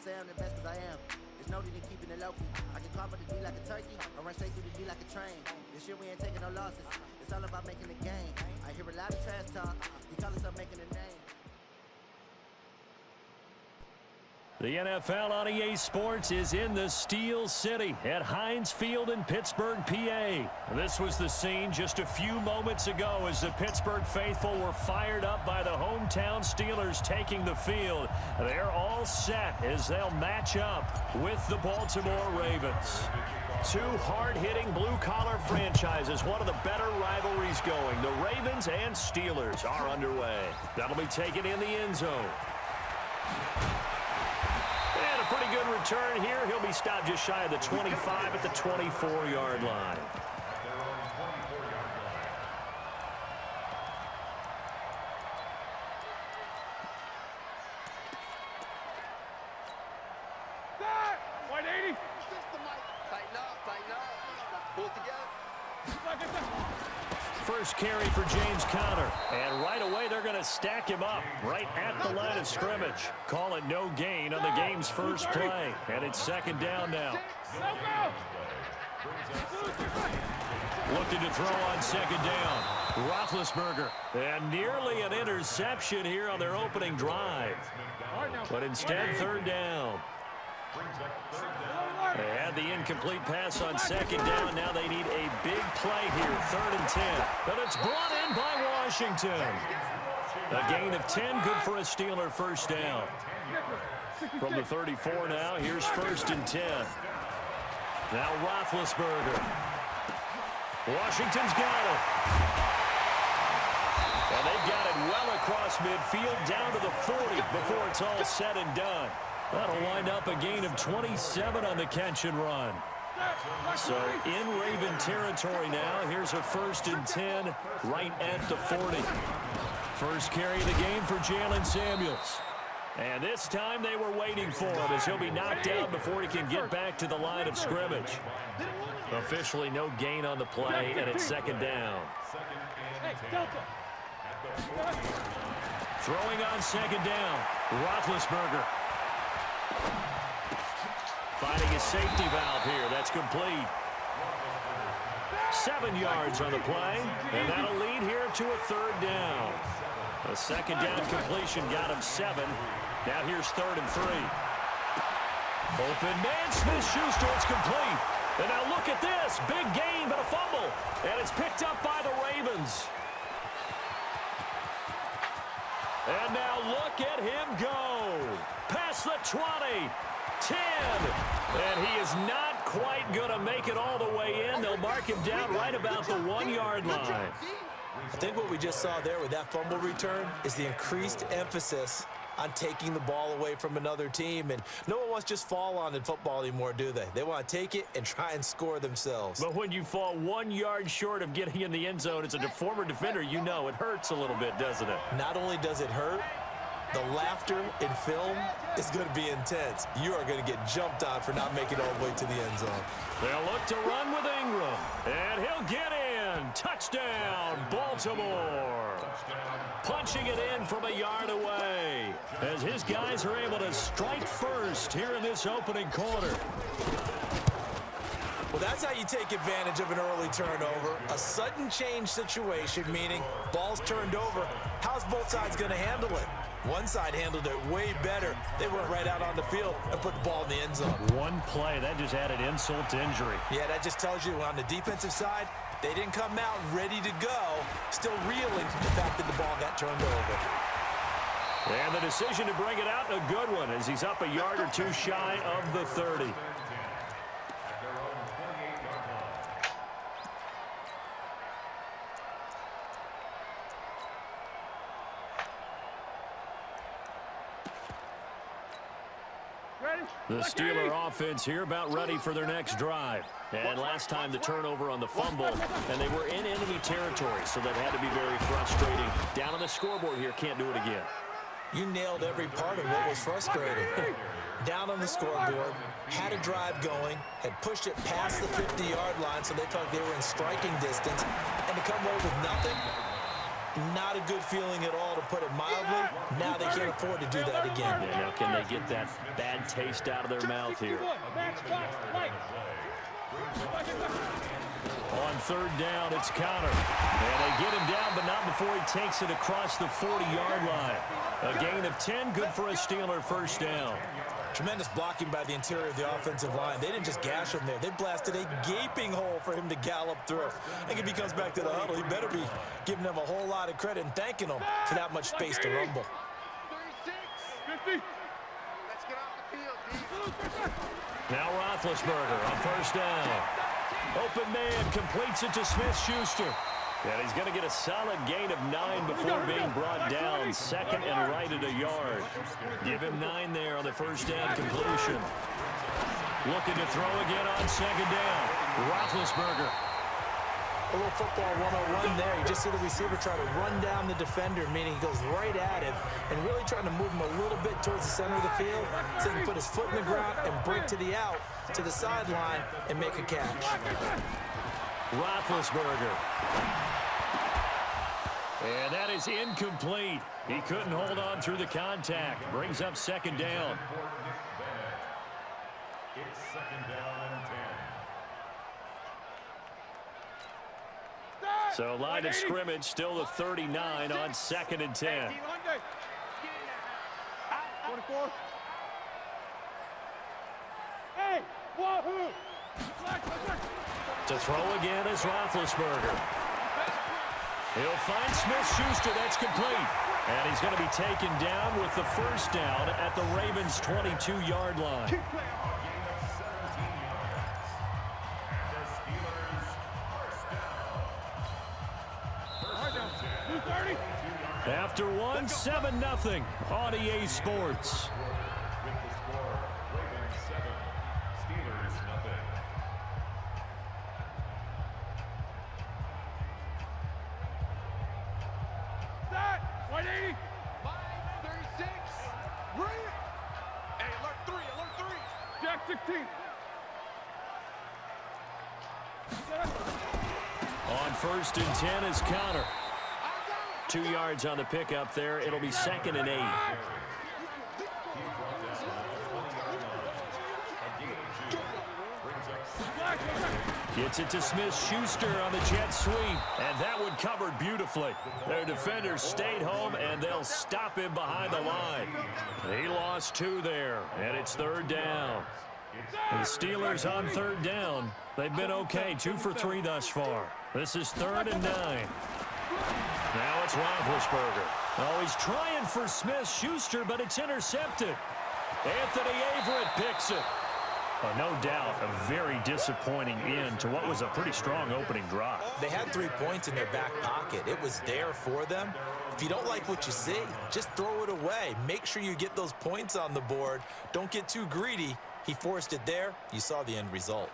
say I'm the best because I am. There's no need in keeping it low-key. I can carve up the D like a turkey, or run straight through the D like a train. This year we ain't taking no losses. It's all about making a game. I hear a lot of trash talk. You call us up making a name. The NFL on EA Sports is in the Steel City at Heinz Field in Pittsburgh, PA. This was the scene just a few moments ago as the Pittsburgh faithful were fired up by the hometown Steelers taking the field. They're all set as they'll match up with the Baltimore Ravens. Two hard-hitting blue-collar franchises, one of the better rivalries going. The Ravens and Steelers are underway. That'll be taken in the end zone. And a pretty good return here. He'll be stopped just shy of the 25 at the 24-yard line. First carry for James Conner. And right away, they're going to stack him up right at the line of scrimmage. Call it no gain on the game's first play. And it's second down now. Looking to throw on second down. Roethlisberger. And nearly an interception here on their opening drive. But instead, third down. They had the incomplete pass on second down. Now they need a big play here. 3rd and 10. But it's brought in by Washington. A gain of 10, good for a Steeler first down. From the 34 now, here's 1st and 10. Now Roethlisberger. Washington's got it. And they've got it well across midfield down to the 40 before it's all said and done. That'll wind up a gain of 27 on the catch and run. So in Raven territory now. Here's a 1st and 10 right at the 40. First carry of the game for Jalen Samuels. And this time they were waiting for him as he'll be knocked out before he can get back to the line of scrimmage. Officially no gain on the play, and it's second down. Throwing on second down, Roethlisberger. Finding a safety valve here. That's complete. 7 yards on the play, and that'll lead here to a 3rd down. A second down completion got him 7. Now here's 3rd and 3. Open man, Smith-Schuster, it's complete. And now look at this. Big gain, but a fumble. And it's picked up by the Ravens. And now look at him go. Past the 20. 10. And he is not quite going to make it all the way in. They'll mark him down right about the 1-yard line. I think what we just saw there with that fumble return is the increased emphasis on taking the ball away from another team. And no one wants to just fall on in football anymore, do they? They want to take it and try and score themselves. But when you fall 1 yard short of getting in the end zone as a former defender, you know it hurts a little bit, doesn't it? Not only does it hurt, the laughter in film is going to be intense. You are going to get jumped on for not making it all the way to the end zone. They'll look to run with Ingram. And he'll get in. Touchdown, Baltimore. Punching it in from a yard away as his guys are able to strike first here in this opening quarter. Well, that's how you take advantage of an early turnover. A sudden change situation, meaning ball's turned over. How's both sides going to handle it? One side handled it way better. They went right out on the field and put the ball in the end zone. One play, that just added insult to injury. Yeah, that just tells you on the defensive side, they didn't come out ready to go, still reeling from the fact that the ball got turned over. And the decision to bring it out, a good one, as he's up a yard or two shy of the 30. The Steeler offense here about ready for their next drive. And last time the turnover on the fumble, and they were in enemy territory, so that had to be very frustrating. Down on the scoreboard here, can't do it again. You nailed every part of what was frustrating. Down on the scoreboard, had a drive going, had pushed it past the 50-yard line so they felt they were in striking distance, and to come away with nothing, Not a good feeling at all, to put it mildly. Now they can't afford to do that again. Yeah, now can they get that bad taste out of their mouth here? On third down, it's Connor. And they get him down, but not before he takes it across the 40-yard line. A gain of 10, good for a Steeler first down. Tremendous blocking by the interior of the offensive line. They didn't just gash him there. They blasted a gaping hole for him to gallop through. I think if he comes back to the huddle, he better be giving them a whole lot of credit and thanking them for that much space to rumble. 36. Let's get off the field. Now Roethlisberger on first down. Open man completes it to Smith-Schuster. And he's going to get a solid gain of 9 before being brought down. Second and right at a yard. Give him 9 there on the first down completion. Looking to throw again on second down. Roethlisberger. A little football 101 there. You just see the receiver try to run down the defender, meaning he goes right at him and really trying to move him a little bit towards the center of the field so he can put his foot in the ground and break to the out, to the sideline, and make a catch. Roethlisberger. And that is incomplete. He couldn't hold on through the contact. Brings up second down. It's second down and 10. So line of scrimmage still the 39 on second and 10. 24. Hey, wahoo! To throw again is Roethlisberger. He'll find Smith-Schuster. That's complete. And he's going to be taken down with the first down at the Ravens' 22-yard line. After one, 7-0 on EA Sports. With the score, Ravens 7, Steelers 0. That 180. 536. Read. Hey, alert 3. Jack 16. On first and 10 is Connor. 2 yards on the pickup there. It'll be second and 8. Gets it to Smith-Schuster on the jet sweep. And that one covered beautifully. Their defenders stayed home, and they'll stop him behind the line. He lost 2 there, and it's third down. The Steelers on third down. They've been okay, 2 for 3 thus far. This is third and 9. Now it's Roethlisberger. Oh, he's trying for Smith-Schuster, but it's intercepted. Anthony Averett picks it. Oh, no doubt a very disappointing end to what was a pretty strong opening drive. They had 3 points in their back pocket. It was there for them. If you don't like what you see, just throw it away. Make sure you get those points on the board. Don't get too greedy. He forced it there. You saw the end result.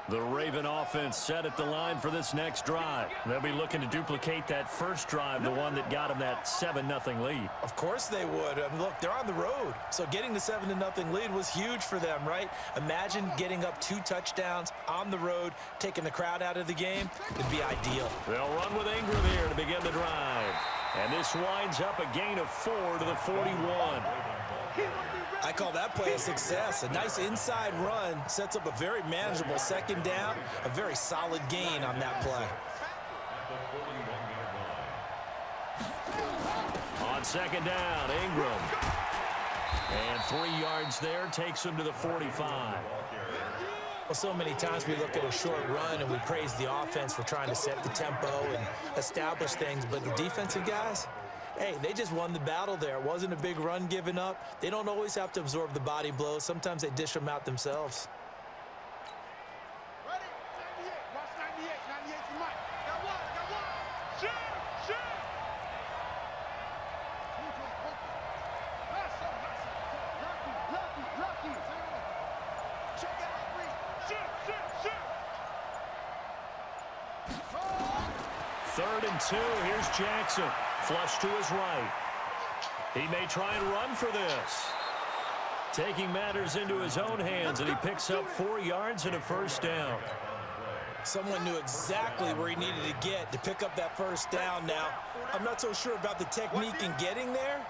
The Raven offense set at the line for this next drive. They'll be looking to duplicate that first drive, the one that got them that 7-0 lead. Of course they would. I mean, look, they're on the road. So getting the 7-0 lead was huge for them, right? Imagine getting up 2 touchdowns on the road, taking the crowd out of the game. It'd be ideal. They'll run with Ingram here to begin the drive. And this winds up a gain of 4 to the 41. I call that play a success. A nice inside run sets up a very manageable second down, a very solid gain on that play. On second down, Ingram. And 3 yards there takes him to the 45. Well, so many times we look at a short run and we praise the offense for trying to set the tempo and establish things, but the defensive guys, hey, they just won the battle there. It wasn't a big run given up. They don't always have to absorb the body blows. Sometimes they dish them out themselves. Ready? 98. Watch 98. 98 for Mike. Got one. Shoot. Lucky. Check it out, Reed. Shoot. Third and 2. Here's Jackson. Flush to his right. He may try and run for this. taking matters into his own hands, and he picks up 4 yards and a first down. Someone knew exactly where he needed to get to pick up that first down now. I'm not so sure about the technique in getting there,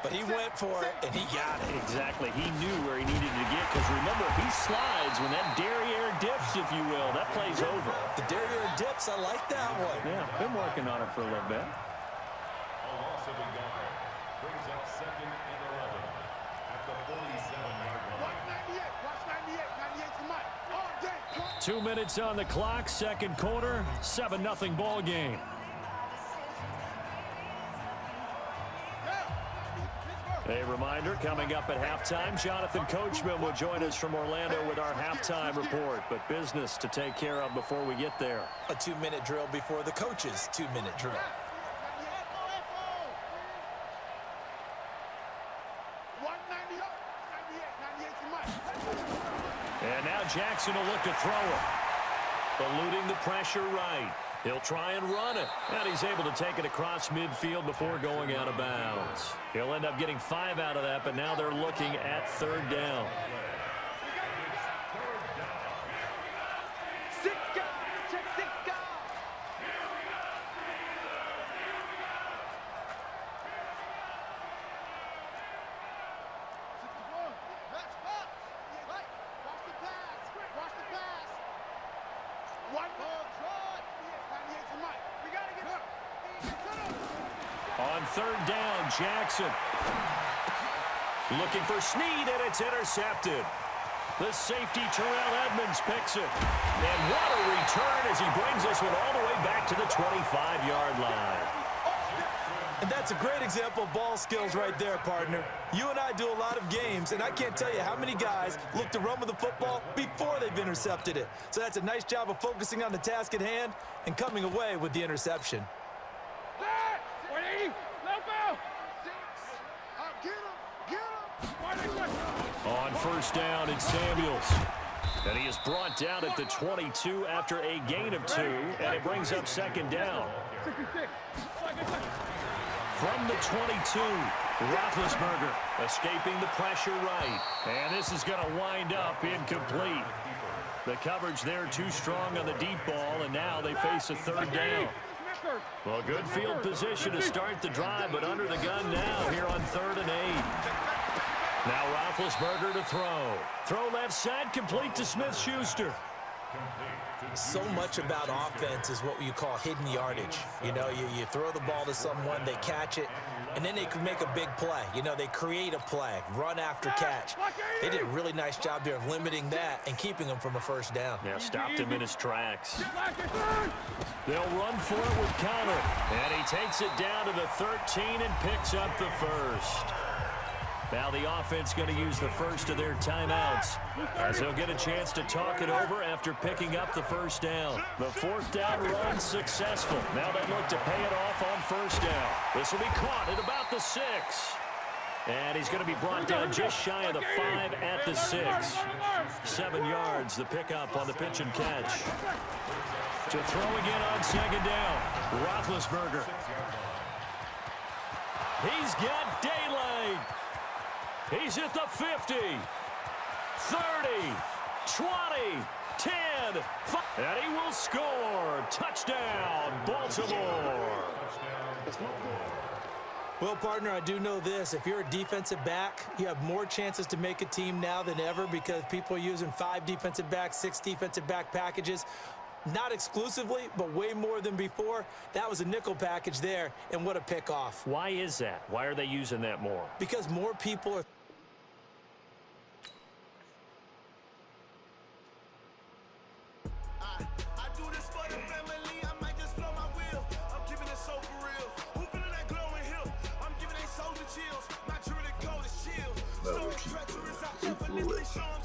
but he went for it, and he got it. Exactly. He knew where he needed to get, because remember, if he slides, when that derriere dips, if you will, that play's over. The derriere dips, I like that one. Yeah, been working on it for a little bit. A loss of a yard. Brings up 2nd and 11 at the 47-yard line. Watch 98. Watch 98. 98's the mic. All day. 2 minutes on the clock, second quarter, 7-0 ball game. A reminder, coming up at halftime, Jonathan Coachman will join us from Orlando with our halftime report, but business to take care of before we get there. A 2-minute drill before the coach's 2-minute drill. And now Jackson will look to throw it. Eluding the pressure right. He'll try and run it. And he's able to take it across midfield before going out of bounds. He'll end up getting 5 out of that, but now they're looking at 3rd down. On 3rd down, Jackson looking for Snead, and it's intercepted. The safety, Terrell Edmonds, picks it. And what a return as he brings this one all the way back to the 25-yard line. And that's a great example of ball skills right there, partner. You and I do a lot of games, and I can't tell you how many guys look to run with the football before they've intercepted it. So that's a nice job of focusing on the task at hand and coming away with the interception. On 1st down, it's Samuels. And he is brought down at the 22 after a gain of 2, and it brings up 2nd down. From the 22, Roethlisberger escaping the pressure right. And this is going to wind up incomplete. The coverage there too strong on the deep ball, and now they face a 3rd down. Well, good field position to start the drive, but under the gun now here on 3rd and 8. Now Roethlisberger to throw. Throw left side, complete to Smith-Schuster. So much about offense is what you call hidden yardage. You know, you throw the ball to someone, they catch it, and then they can make a big play. You know, they create a play, run after catch. They did a really nice job there of limiting that and keeping him from a 1st down. Now stopped him in his tracks. They'll run for it with Connor, and he takes it down to the 13 and picks up the 1st. Now the offense going to use the first of their timeouts as they'll get a chance to talk it over after picking up the 1st down. The 4th down run successful. Now they look to pay it off on 1st down. This will be caught at about the 6. And he's going to be brought down just shy of the 5 at the 6. 7 yards, the pickup on the pitch and catch. To throw again on 2nd down, Roethlisberger. He's got daylight. He's at the 50, 30, 20, 10, 5, and he will score. Touchdown, Baltimore. Well, partner, I do know this. If you're a defensive back, you have more chances to make a team now than ever because people are using 5 defensive backs, 6 defensive back packages. Not exclusively, but way more than before. That was a nickel package there, and what a pickoff. Why is that? Why are they using that more? Because more people are... I do this for the family. I might just blow my wheel. I'm keeping it so for real. Who feeling that glowing hill? I'm giving they soldier chills. My jewelry gold is chill. So treacherous, I effortlessly show 'em